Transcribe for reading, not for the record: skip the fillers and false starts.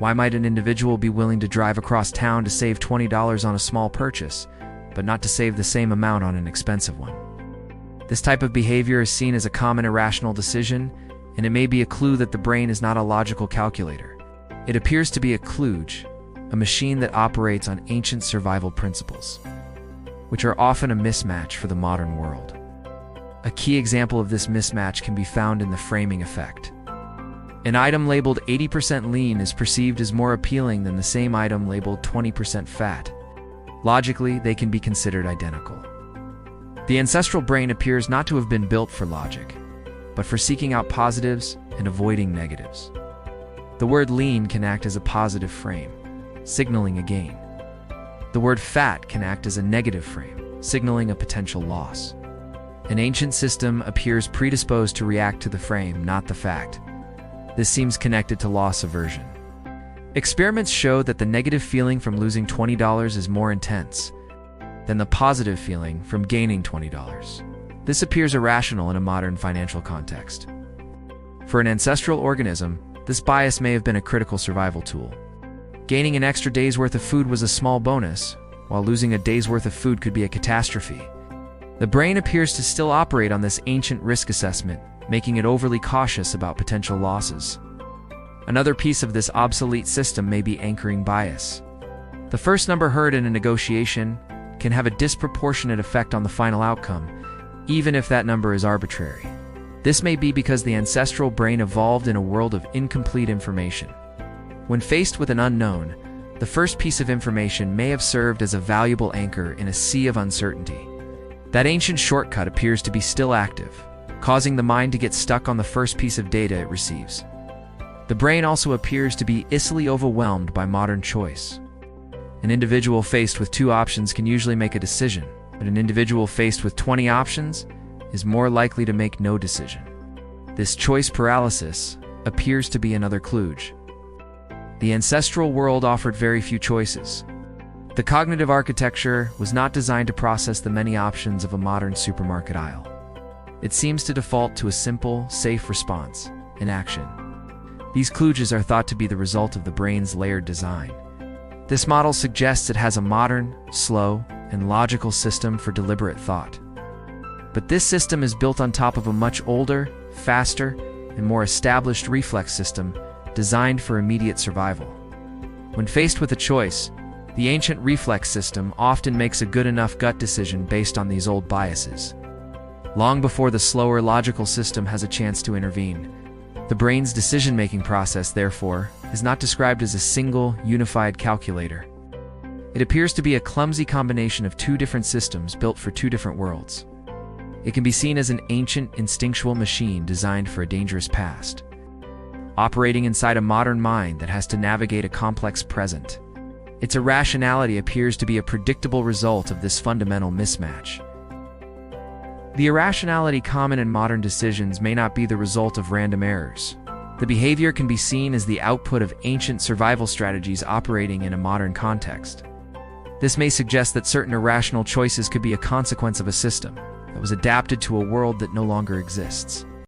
Why might an individual be willing to drive across town to save $20 on a small purchase, but not to save the same amount on an expensive one? This type of behavior is seen as a common irrational decision, and it may be a clue that the brain is not a logical calculator. It appears to be a Kluge, a machine that operates on ancient survival principles, which are often a mismatch for the modern world. A key example of this mismatch can be found in the framing effect. An item labeled 80% lean is perceived as more appealing than the same item labeled 20% fat. Logically, they can be considered identical. The ancestral brain appears not to have been built for logic, but for seeking out positives and avoiding negatives. The word lean can act as a positive frame, signaling a gain. The word fat can act as a negative frame, signaling a potential loss. An ancient system appears predisposed to react to the frame, not the fact. This seems connected to loss aversion. Experiments show that the negative feeling from losing $20 is more intense than the positive feeling from gaining $20. This appears irrational in a modern financial context. For an ancestral organism, this bias may have been a critical survival tool. Gaining an extra day's worth of food was a small bonus, while losing a day's worth of food could be a catastrophe. The brain appears to still operate on this ancient risk assessment, making it overly cautious about potential losses. Another piece of this obsolete system may be anchoring bias. The first number heard in a negotiation can have a disproportionate effect on the final outcome, even if that number is arbitrary. This may be because the ancestral brain evolved in a world of incomplete information. When faced with an unknown, the first piece of information may have served as a valuable anchor in a sea of uncertainty. That ancient shortcut appears to be still active, causing the mind to get stuck on the first piece of data it receives. The brain also appears to be easily overwhelmed by modern choice. An individual faced with 2 options can usually make a decision, but an individual faced with 20 options is more likely to make no decision. This choice paralysis appears to be another Kluge. The ancestral world offered very few choices. The cognitive architecture was not designed to process the many options of a modern supermarket aisle. It seems to default to a simple, safe response, inaction. These Kluges are thought to be the result of the brain's layered design. This model suggests it has a modern, slow, and logical system for deliberate thought. But this system is built on top of a much older, faster, and more established reflex system designed for immediate survival. When faced with a choice, the ancient reflex system often makes a good enough gut decision based on these old biases. Long before the slower logical system has a chance to intervene, the brain's decision-making process, therefore, is not described as a single, unified calculator. It appears to be a clumsy combination of 2 different systems built for 2 different worlds. It can be seen as an ancient, instinctual machine designed for a dangerous past, operating inside a modern mind that has to navigate a complex present. Its irrationality appears to be a predictable result of this fundamental mismatch. The irrationality common in modern decisions may not be the result of random errors. The behavior can be seen as the output of ancient survival strategies operating in a modern context. This may suggest that certain irrational choices could be a consequence of a system that was adapted to a world that no longer exists.